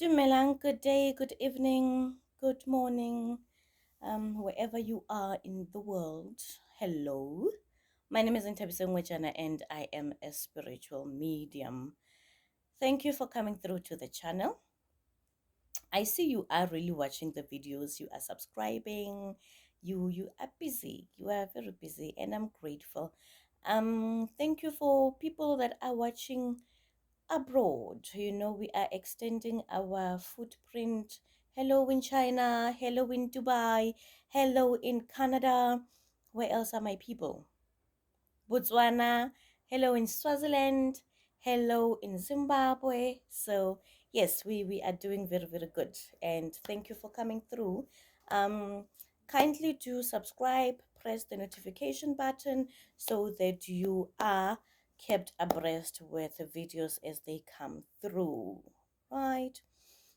Dumelang, good day, good evening, good morning, wherever you are in the world. Hello. My name is Ntabiso Ngwejana and I am a spiritual medium. Thank you for coming through to the channel. I see you are really watching the videos, you are subscribing, you are busy, you are very busy, and I'm grateful. Thank you for people that are watching abroad. We are extending our footprint. Hello in China, hello in Dubai, hello in Canada. Where else are my people? Botswana, hello in Swaziland, hello in Zimbabwe. So yes, we are doing very, very good. And thank you for coming through. Um, Kindly do subscribe, press the notification button so that you are kept abreast with the videos as they come through. Right.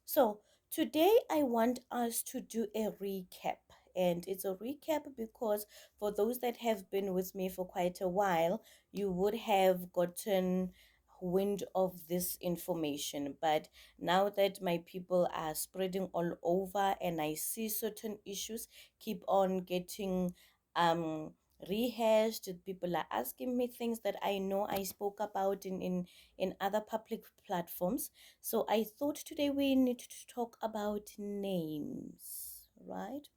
So today I want us to do a recap. And it's a recap because for those that have been with me for quite a while, you would have gotten wind of this information. But now that my people are spreading all over and I see certain issues keep on getting rehashed, people are asking me things that I know I spoke about in other public platforms. So I thought today we need to talk about names, right?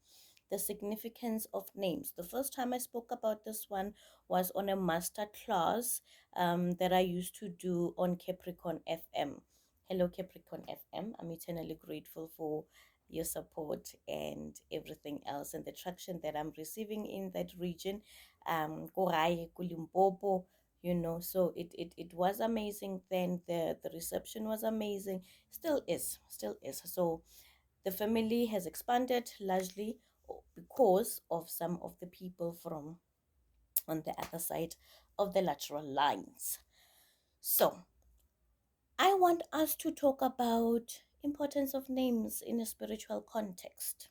The significance of names. The first time I spoke about this one was on a master class that I used to do on Capricorn FM. Hello, Capricorn FM. I'm eternally grateful for your support and everything else and the traction that I'm receiving in that region. Korai, Kulimpopo, so it was amazing then. The reception was amazing, still is. So the family has expanded largely because of some of the people from on the other side of the lateral lines. So I want us to talk about importance of names in a spiritual context.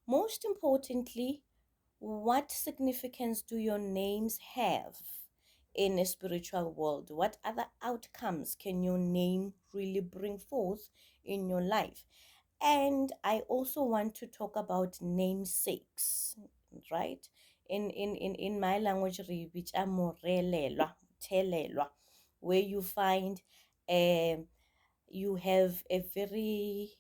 Most importantly, what significance do your names have in a spiritual world? What other outcomes can your name really bring forth in your life? And I also want to talk about namesakes, right? In my language, which are morelelwa, telelwa, where you find you have a very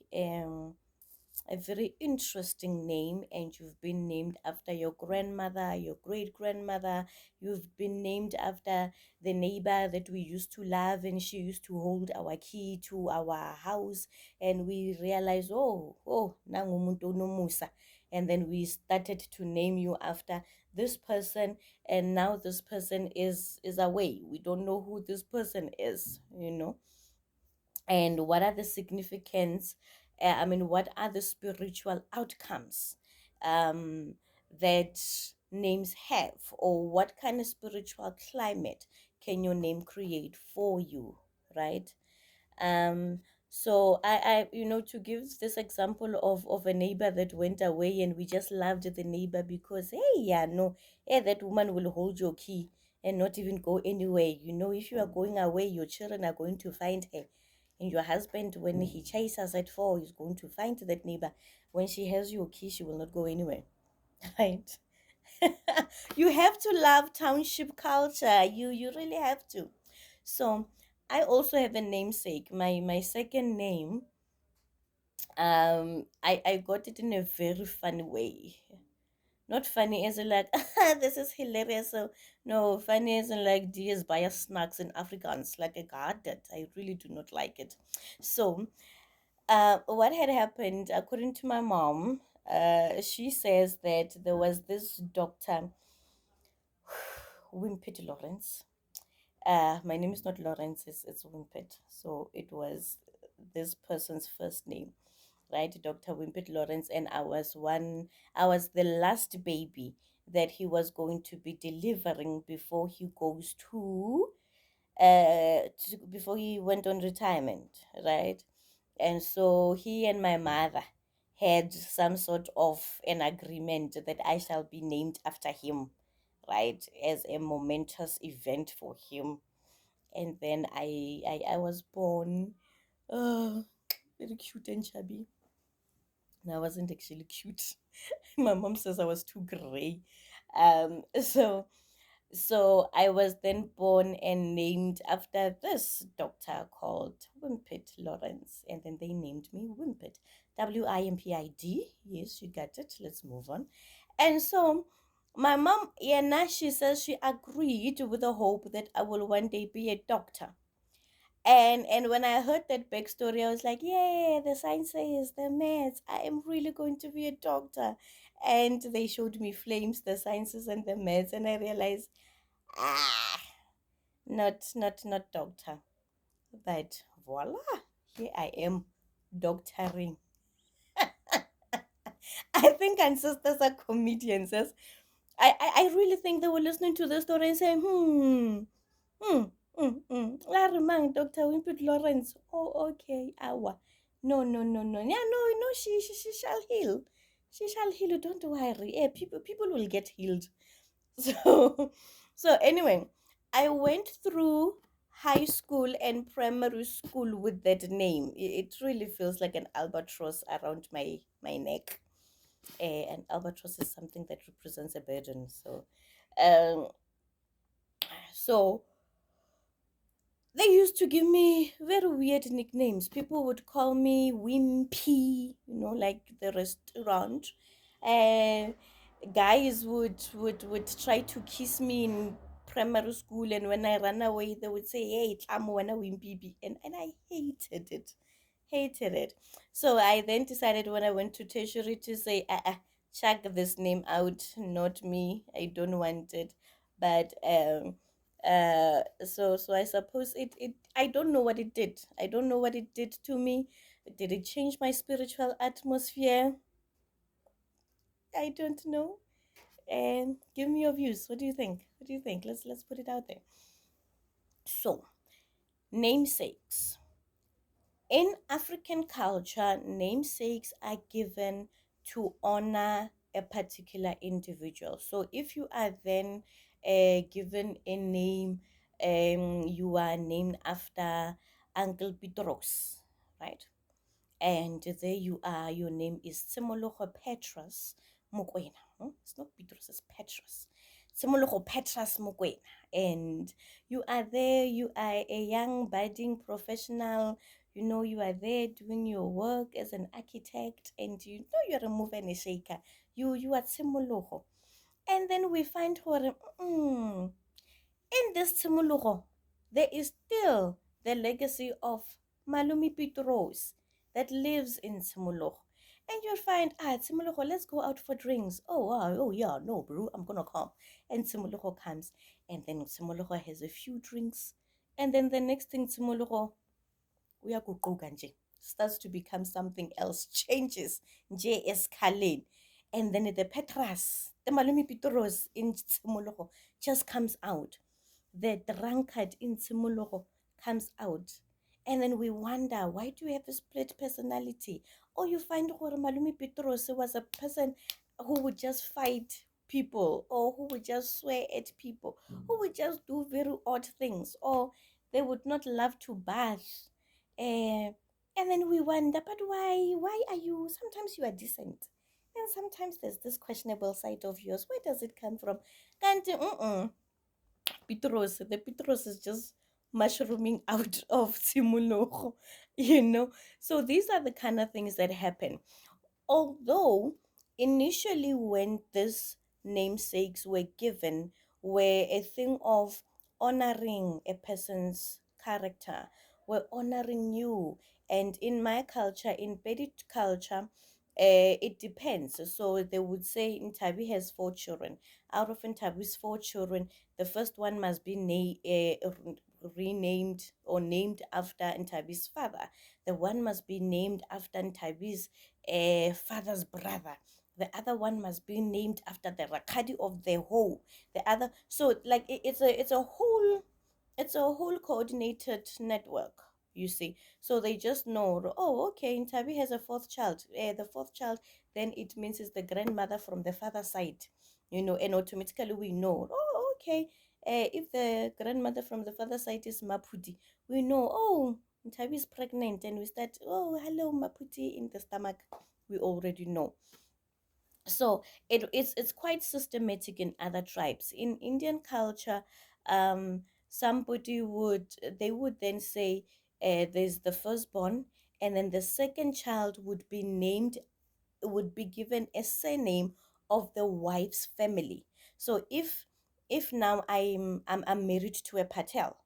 interesting name, and you've been named after your grandmother, your great grandmother. You've been named after the neighbor that we used to love, and she used to hold our key to our house. And we realized, nangumuntu nomusa. And then we started to name you after this person, and now this person is away. We don't know who this person is. And what are the significance, what are the spiritual outcomes that names have, or what kind of spiritual climate can your name create for you, right? um so to give this example of a neighbor that went away, and we just loved the neighbor because, hey, yeah, no, hey, that woman will hold your key and not even go anywhere. If you are going away, your children are going to find her, and your husband, when he chases at 4, is going to find that neighbor. When she has your key, she will not go anywhere. Right? You have to love township culture. You really have to. So I also have a namesake. My second name, I got it in a very funny way. Not funny as in like, this is hilarious. So no, funny as in like, DS bias snacks in Afrikaans. Like, I got it. I really do not like it. So what had happened, according to my mom, she says that there was this doctor, Wimpy Lawrence. My name is not Lawrence, it's Wimpet. So it was this person's first name, right? Dr. Wimpet Lawrence. And I was the last baby that he was going to be delivering before he goes before he went on retirement, right? And so he and my mother had some sort of an agreement that I shall be named after him, right, as a momentous event for him. And then I was born. Oh, very cute and chubby. And I wasn't actually cute. My mom says I was too gray. So I was then born and named after this doctor called Wimpit Lawrence, and then they named me Wimpit, Wimpid. Yes, you got it. Let's move on. And so my mom, yeah, now she says she agreed with the hope that I will one day be a doctor. And when I heard that backstory, I was like, yeah, the sciences, the maths, I am really going to be a doctor. And they showed me flames, the sciences and the maths, and I realized, ah, not doctor. But voila, here I am, doctoring. I think ancestors are comedians. Yes. I really think they were listening to the story and saying, Hmm. Larimang, Dr. Wimpy Lawrence. Oh, okay. Awa. No, no, no, no. Yeah, no, no, she shall heal. She shall heal. Don't worry. Yeah, people will get healed. So so anyway, I went through high school and primary school with that name. It really feels like an albatross around my neck. An albatross is something that represents a burden. Um, so they used to give me very weird nicknames. People would call me Wimpy, like the restaurant. And guys would try to kiss me in primary school, and when I ran away, they would say, "Hey, I'm wanna Wimpy," and I hated it, hated it. So I then decided when I went to tertiary to say, check this name out, not me. I don't want it. But so I suppose it I don't know what it did. I don't know what it did to me. Did it change my spiritual atmosphere? I don't know. And give me your views. What do you think? What do you think? Let's put it out there. So, namesakes. In African culture, namesakes are given to honor a particular individual. So if you are then given a name, you are named after Uncle Petros, right? And there you are, your name is Tsimologo Petrus Mokwena. It's not Petrus, it's Petrus. Tsimologo Petrus Mokwena. And you are there, you are a young budding professional, you are there doing your work as an architect, and you're a mover and a shaker. You are Tsimologo. And then we find her, in this Tsimologo, there is still the legacy of Malumi Petros that lives in Tsimologo. And you'll find, Tsimologo, let's go out for drinks. Oh, oh yeah, no, bro, I'm gonna come. And Tsimologo comes, and then Tsimologo has a few drinks. And then the next thing, Tsimologo, uyaguquka nje, starts to become something else, changes, nje escalate. And then the Petras, the Malumi Petros in Tsimologo just comes out. The drunkard in Tsimologo comes out. And then we wonder, why do we have a split personality? Or you find Gore Malumi Petros was a person who would just fight people, or who would just swear at people, who would just do very odd things, or they would not love to bath. And then we wonder, but why? Why are you? Sometimes you are decent, and sometimes there's this questionable side of yours. Where does it come from? Can't the Petros is just mushrooming out of Simulogo, So these are the kind of things that happen. Although initially when these namesakes were given were a thing of honoring a person's character, we're honoring you. And in my culture, in Bedit culture, it depends. So they would say Ntabi has 4 children. Out of Ntabi's 4 children, the first one must be renamed or named after Ntabi's father. The one must be named after Ntabi's father's brother. The other one must be named after the rakadi of the whole. The other, so like it's a whole coordinated network. You see, so they just know. Oh, okay. Ntabi has a fourth child. The fourth child, then it means it's the grandmother from the father side. And automatically we know. Oh, okay. If the grandmother from the father side is Mapudi, we know. Oh, Ntabi is pregnant, and we start, oh, hello, Maputi in the stomach. We already know. So it's quite systematic in other tribes. In Indian culture, somebody would they would then say, there's the firstborn, and then the second child would be given a surname of the wife's family. So if now I'm married to a Patel,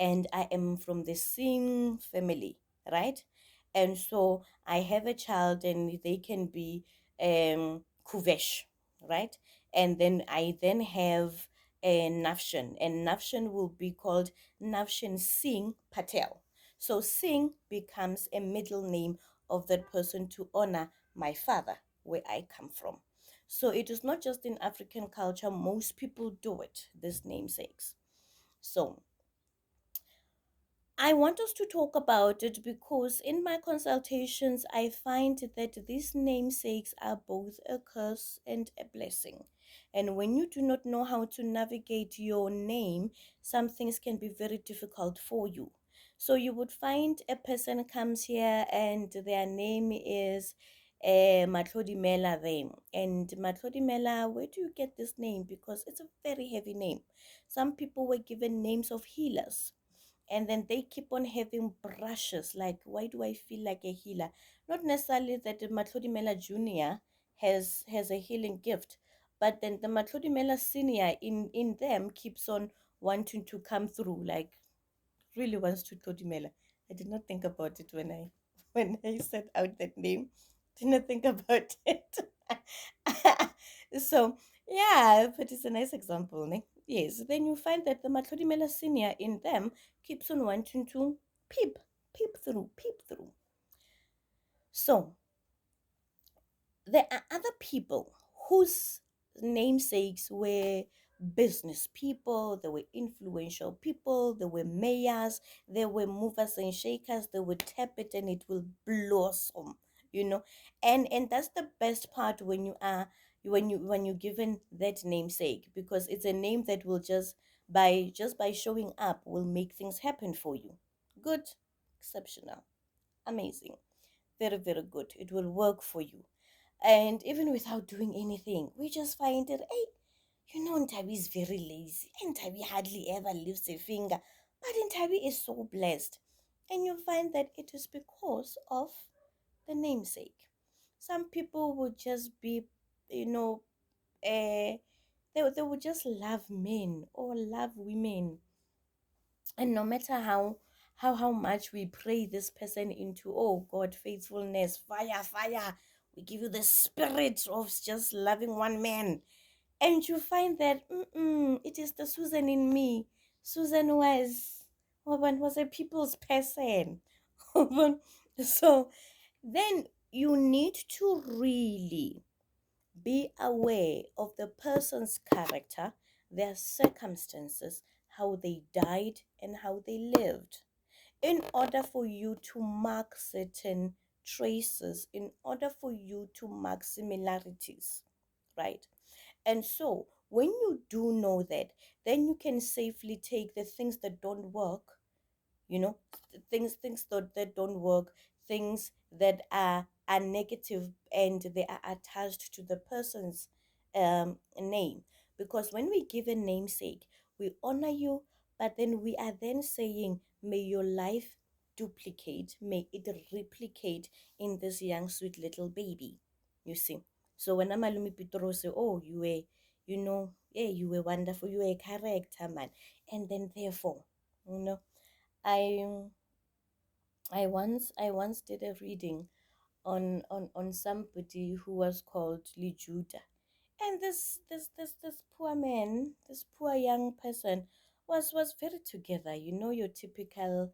and I am from the same family, right? And so I have a child, and they can be Kuvesh, right? And then I then have a Nafshan, and Nafshan will be called Nafshan Singh Patel. So Singh becomes a middle name of that person to honor my father, where I come from. So it is not just in African culture, most people do it, these namesakes. So I want us to talk about it because in my consultations, I find that these namesakes are both a curse and a blessing. And when you do not know how to navigate your name, some things can be very difficult for you. So you would find a person comes here and their name is Matlodi Mela there. And Matlodi Mela, where do you get this name? Because it's a very heavy name. Some people were given names of healers, and then they keep on having brushes like, why do I feel like a healer? Not necessarily that the Matlodi Mela Junior has a healing gift, but then the Matlodi Mela Senior in them keeps on wanting to come through, like really wants to Todimela. I did not think about it when I when I set out that name. Did not think about it. So yeah, but it's a nice example, ne? Yes. Then you find that the Matlodimela senior in them keeps on wanting to peep, peep through, peep through. So there are other people whose namesakes were business people, they were influential people, they were mayors, they were movers and shakers, they would tap it and it will blossom, you know. And that's the best part when you are when you're given that namesake, because it's a name that will just by showing up will make things happen for you. Good, exceptional, amazing, very, very good. It will work for you. And even without doing anything, we just find it, hey, Ntabi is very lazy. And Ntabi hardly ever lifts a finger. But Ntabi is so blessed. And you find that it is because of the namesake. Some people would just be, you know, they would just love men or love women, and no matter how much we pray this person into, oh God, faithfulness, fire, fire, we give you the spirit of just loving one man, and you find that it is the Susan in me. Susan was a people's person. So then you need to really be aware of the person's character, their circumstances, how they died, and how they lived, in order for you to mark certain traces, in order for you to mark similarities, right? And so, when you do know that, then you can safely take the things that don't work, you know, things that don't work, things that are negative, and they are attached to the person's name. Because when we give a namesake, we honor you, but then we are then saying, may your life duplicate, may it replicate in this young sweet little baby, you see. So when Amalumi Pitoro say, oh, you were, yeah, you were wonderful, you were a character, man, and then therefore, you know, I I once did a reading on somebody who was called Lijuda, and this poor man, this poor young person, was very together. You know, your typical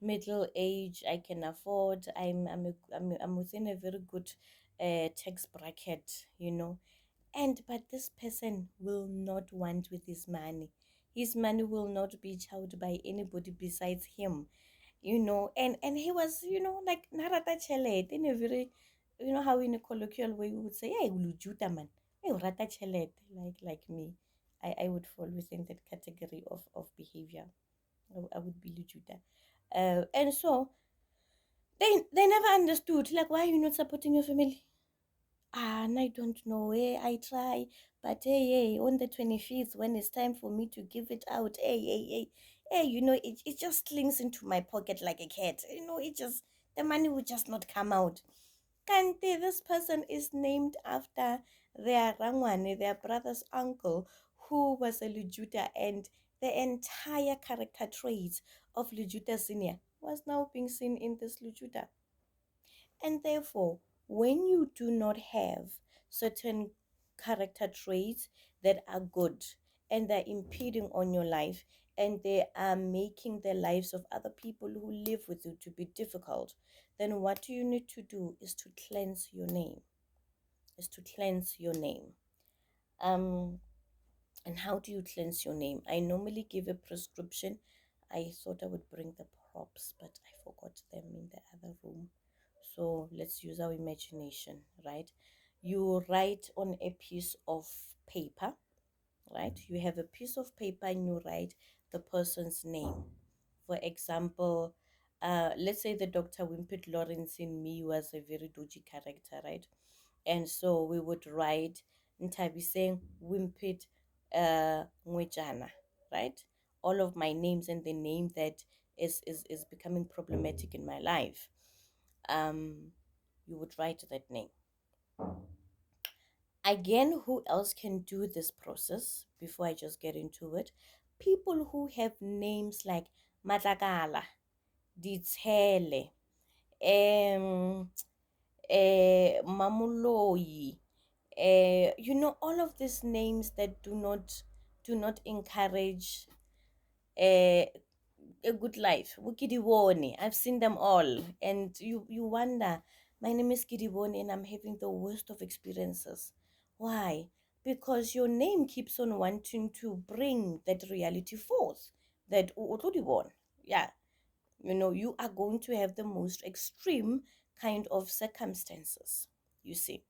middle age. I can afford. I'm within a very good tax bracket. You know, and but this person will not want with his money. His money will not be chowed by anybody besides him, and he was, like narata chelet in a very, how in a colloquial way we would say, hey, ulujuta man, hey, rata chelet, like me. I would fall within that category of behavior. I would be Lujuta. And so they never understood, like, why are you not supporting your family? Ah, and I don't know. Hey, I try, but hey, on the 25th, when it's time for me to give it out, hey, it just clings into my pocket like a cat. The money will just not come out. Kante, this person is named after their Rangwane, their brother's uncle, who was a Lujuta, and the entire character traits of Lujuta Senior was now being seen in this Lujuta. And therefore, when you do not have certain character traits that are good and they're impeding on your life and they are making the lives of other people who live with you to be difficult, then what you need to do is to cleanse your name. Is to cleanse your name. And how do you cleanse your name? I normally give a prescription. I thought I would bring the props, but I forgot them in the other room. So let's use our imagination, right? You write on a piece of paper, right? You have a piece of paper and you write the person's name. For example, let's say the Dr. Wimpet Lawrence in me was a very dodgy character, right? And so we would write Ntabiseng Wimpet Ngwejana, right? All of my names and the name that is becoming problematic in my life. You would write that name. Again, who else can do this process before I just get into it? People who have names like Matakala, Ditshele, Mamuloi, all of these names that do not encourage uh, a good life. Wukidibone. I've seen them all. And you wonder, my name is Kidibone and I'm having the worst of experiences. Why? Because your name keeps on wanting to bring that reality forth. That Utudibone. Yeah. You are going to have the most extreme kind of circumstances. You see,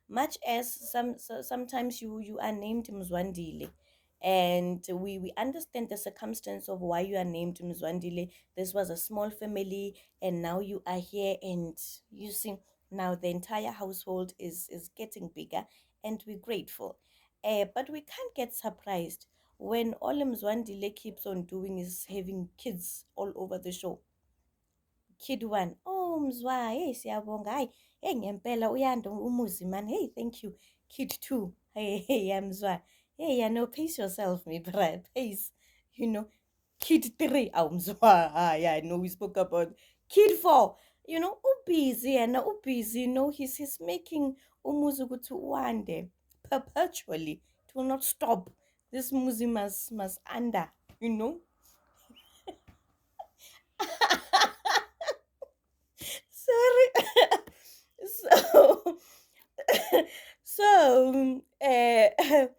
much as sometimes you are named Mzwandile, and we understand the circumstance of why you are named Mzwandile. This was a small family and now you are here, and you see, now the entire household is getting bigger, and we're grateful. But we can't get surprised when all Mzwandile keeps on doing is having kids all over the show. Kid one, oh Mzwa, hey siyabonga, hayi, hey ngempela uyanda umuzi man, hey thank you. Kid two, hey Mzwa, hey pace yourself, me bra, pace, you know. Kid three, oh Mzwa, yeah, I know we spoke about. Kid four, ubusy and ubusy, he's making umuzi ukuthi wande perpetually. It will not stop. This muzi must under, you know. Sorry. So, so the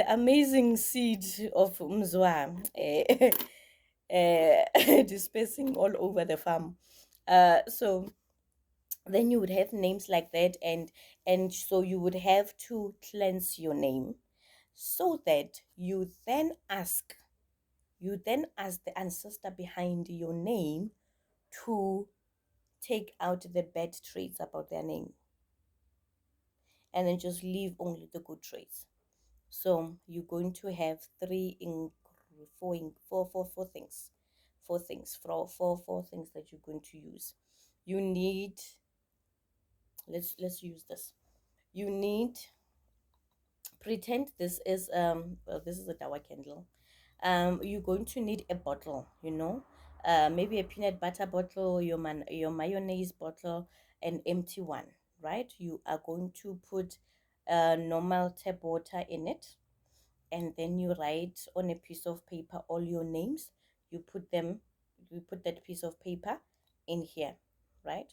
amazing seed of Mzwa dispersing all over the farm. So then you would have names like that, and so you would have to cleanse your name, so that you then ask the ancestor behind your name to take out the bad traits about their name, and then just leave only the good traits. So you're going to have four things, four things that you're going to use. You need, let's use this. You need, pretend this is this is a dawa candle. You're going to need a bottle, maybe a peanut butter bottle, your mayonnaise bottle, an empty one, right? You are going to put normal tap water in it, and then you write on a piece of paper all your names. You put that piece of paper in here, right?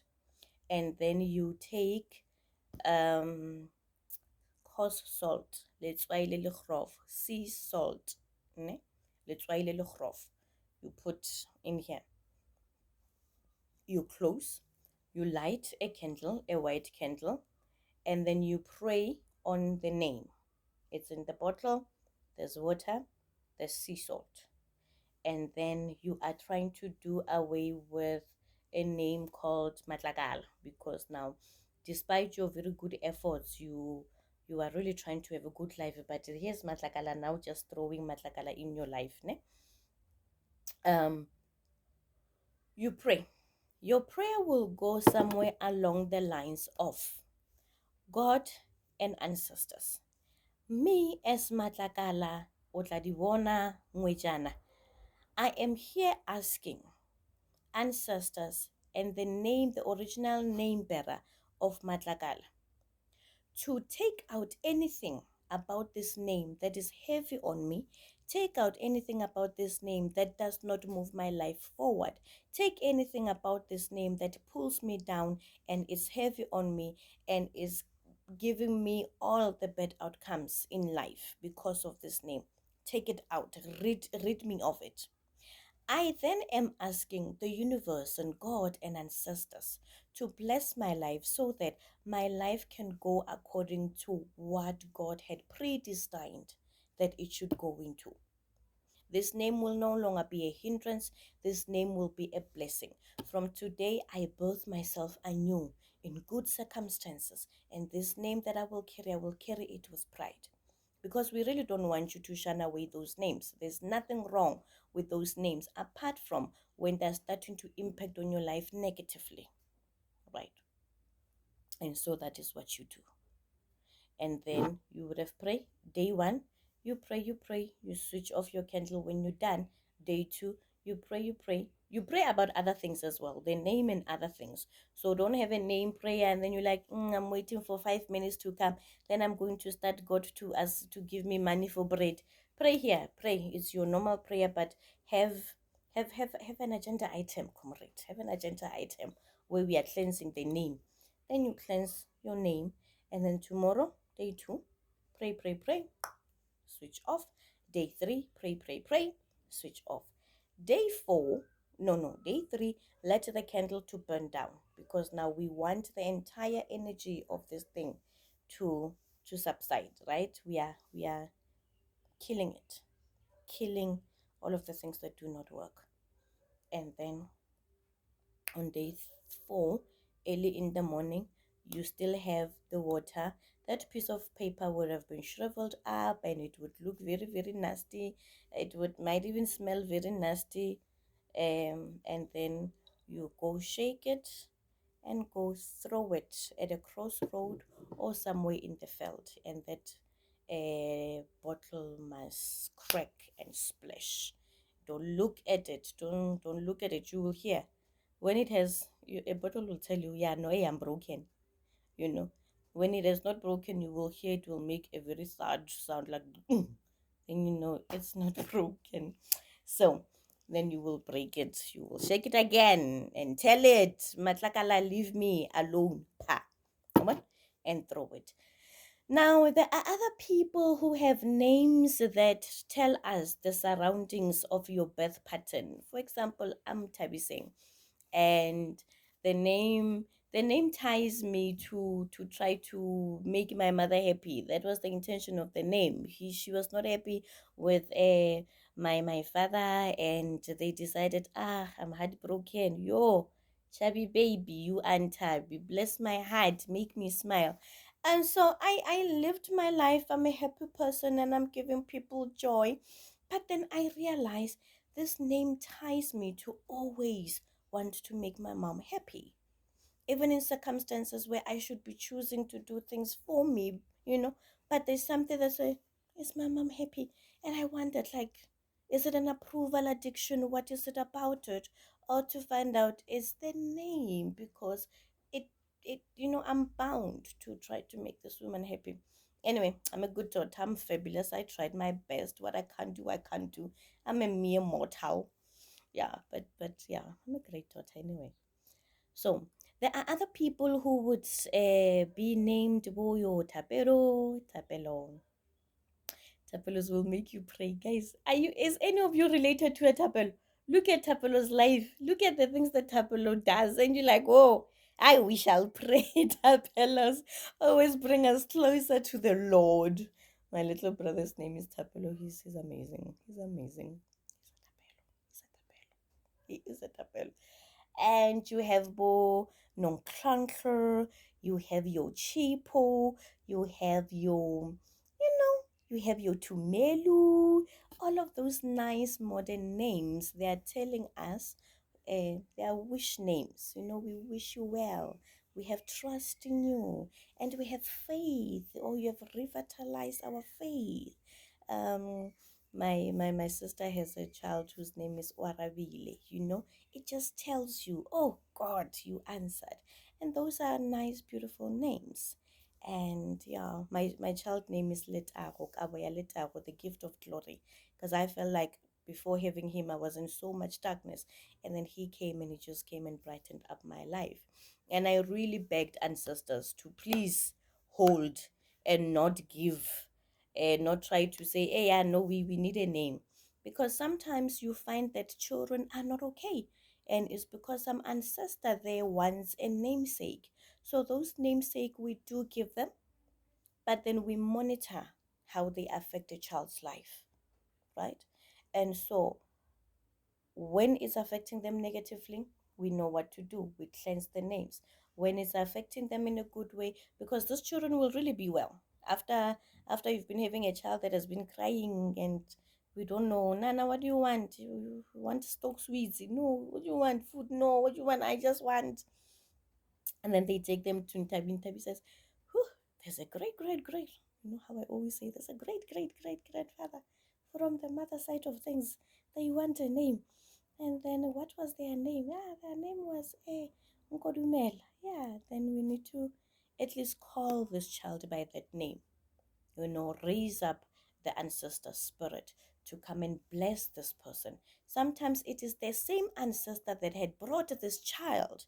And then you take um coarse salt, letswai le legrof, sea salt, ne? Letswai le legrof. You put in here. You close, you light a candle, a white candle, and then you pray on the name. It's in the bottle, there's water, there's sea salt. and then you are trying to do away with a name called Matlakala, because now, despite your very good efforts, you are really trying to have a good life, but here's Matlakala now just throwing Matlakala in your life, ne? um you pray. Your prayer will go somewhere along the lines of God and ancestors. Me as Matlakala Otladivona Ngwejana, I am here asking ancestors and the original name bearer of Matlakala, to take out anything about this name that is heavy on me. Take out anything about this name that does not move my life forward. Take anything about this name that pulls me down and is heavy on me and is giving me all the bad outcomes in life because of this name. Take it out. Rid me of it. I then am asking the universe and God and ancestors to bless my life so that my life can go according to what God had predestined that it should go into. This name will no longer be a hindrance. This name will be a blessing. From today, I birth myself anew in good circumstances. And this name that I will carry it with pride. Because we really don't want you to shun away those names. There's nothing wrong with those names apart from when they're starting to impact on your life negatively. Right? And so that is what you do. And then you would have prayed. Day one, you pray, you switch off your candle when you're done. Day two, you pray about other things as well, the name and other things. So don't have a name prayer and then you're like, I'm waiting for 5 minutes to come, then I'm going to start God to give me money for bread. Pray here, pray. It's your normal prayer, but have an agenda item, comrade. Have an agenda item where we are cleansing the name. Then you cleanse your name, and then tomorrow, day two, pray, switch off. Day three, pray, switch off. Day four, no, day three, let the candle to burn down, because now we want the entire energy of this thing to subside, right? We are killing it, killing all of the things that do not work. And then on day four, early in the morning, you still have the water. That piece of paper would have been shriveled up and it would look very, very nasty. It might even smell very nasty. And then you go shake it and go throw it at a crossroad or somewhere in the field, and that bottle must crack and splash. Don't look at it. Don't look at it. You will hear when it has a bottle will tell you, yeah, no, I am broken. You know, when it is not broken, you will hear it will make a very sad sound like, and you know it's not broken. So then you will break it. You will shake it again and tell it, Matlakala, leave me alone. Pa. Come on, and throw it. Now, there are other people who have names that tell us the surroundings of your birth pattern. For example, I'm Tabiseng, and the name the name ties me to try to make my mother happy. That was the intention of the name. She was not happy with my father, and they decided, I'm heartbroken. Yo, chubby baby, you and Tabby, bless my heart, make me smile. And so I lived my life. I'm a happy person and I'm giving people joy. But then I realized this name ties me to always want to make my mom happy, even in circumstances where I should be choosing to do things for me, But there's something that says, is my mom happy? And I wondered, like, is it an approval addiction? What is it about it? Or to find out is the name, because I'm bound to try to make this woman happy. Anyway, I'm a good daughter. I'm fabulous. I tried my best. What I can't do, I can't do. I'm a mere mortal. Yeah, but yeah, I'm a great daughter anyway. So there are other people who would be named Boyo, Tapero, Tapelo. Tapelos will make you pray. Guys, is any of you related to a Tapelo? Look at Tapelo's life. Look at the things that Tapelo does. And you're like, oh, we shall pray. Tapelos always bring us closer to the Lord. My little brother's name is Tapelo. He's amazing. He's amazing. He is a tapelo. And you have Bo Nonclunker, you have your Chipo, you have your, you have your Tumelu, all of those nice modern names. They are telling us, they are wish names. We wish you well. We have trust in you, and we have faith. Or you have revitalized our faith. Um, my sister has a child whose name is Warabile. It just tells you, oh God, you answered. And those are nice, beautiful names. And yeah, my child name is Letaro, Kaboya Letaro, the gift of glory. Because I felt like before having him, I was in so much darkness. And then he came and he just came and brightened up my life. And I really begged ancestors to please hold and not give, and not try to say, hey, yeah, no, we need a name. Because sometimes you find that children are not okay. And it's because some ancestor there wants a namesake. So those namesake we do give them, but then we monitor how they affect a child's life, right? And so when it's affecting them negatively, we know what to do. We cleanse the names. When it's affecting them in a good way, because those children will really be well after you've been having a child that has been crying, and we don't know, Nana, what do you want? You want stock sweets? No. What do you want? Food? No. What do you want? I just want. And then they take them to Ntabi. Ntabi says, whew, there's a great. You know how I always say, there's a great grandfather from the mother side of things. They want a name. And then what was their name? Yeah, their name was Nkodumela. Yeah, then we need to at least call this child by that name. Raise up the ancestor spirit to come and bless this person. Sometimes it is the same ancestor that had brought this child,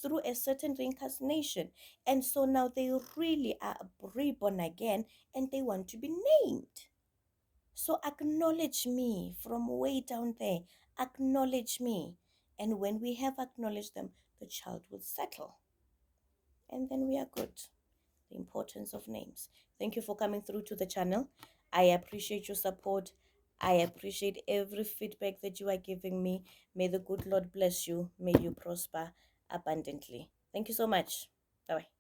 through a certain reincarnation. And so now they really are reborn again and they want to be named. So acknowledge me from way down there. Acknowledge me. And when we have acknowledged them, the child will settle. And then we are good. The importance of names. Thank you for coming through to the channel. I appreciate your support. I appreciate every feedback that you are giving me. May the good Lord bless you. May you prosper abundantly. Thank you so much. Bye bye.